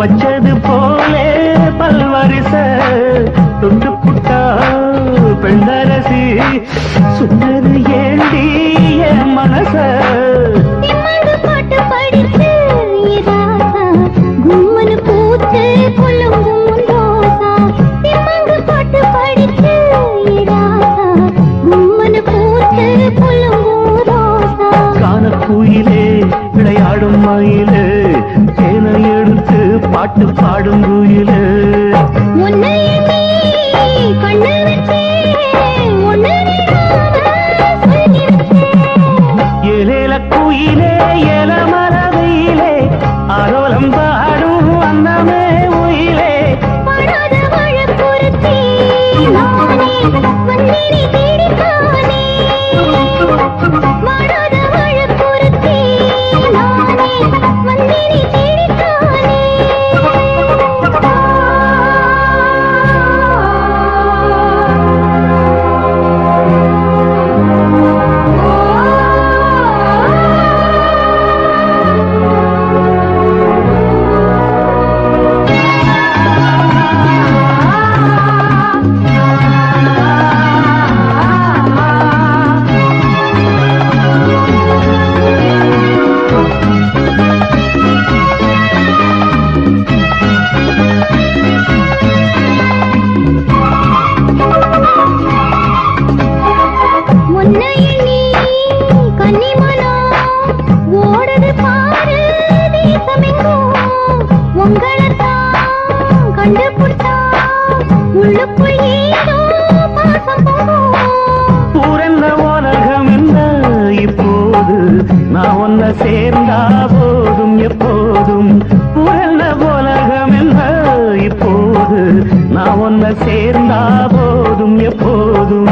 வச்சது போலே பல்வரிச தொட்டு புட்டா பெண்ணரசி சுந்தரு ஏண்டி என் மனச பாட்டு படிச்சு கும்மனு பூத்து புல்லுங்கும் ரோசா திம்மங்கு பாட்டு படிச்சு கும்மனு பூத்து புல்லுங்கும் ரோசா காணக்குயிலே விளையாடும் மயிலே தேனை எடுத்து பாட்டு பாடும் குயிலே உன்னை கண்ணு வச்சே ஒன்னு ஏலேல குயிலே ஏல மலவையிலே ஆரோலம் பாடும் அன்னமே உயிலே படாத வழக்குறுத்தி நானே வந்தினி தேடித்தானே படாத வழக்குறுத்தி நானே வந்தினி தேடித்தானே பூரன்ன உலகம் என்ன இப்போது நான் ஒன்ன சேர்ந்தா போதும் எப்போதும் பூரன்ன உலகம் என்ன இப்போது நான் ஒன்ன சேர்ந்தா போதும் எப்போதும்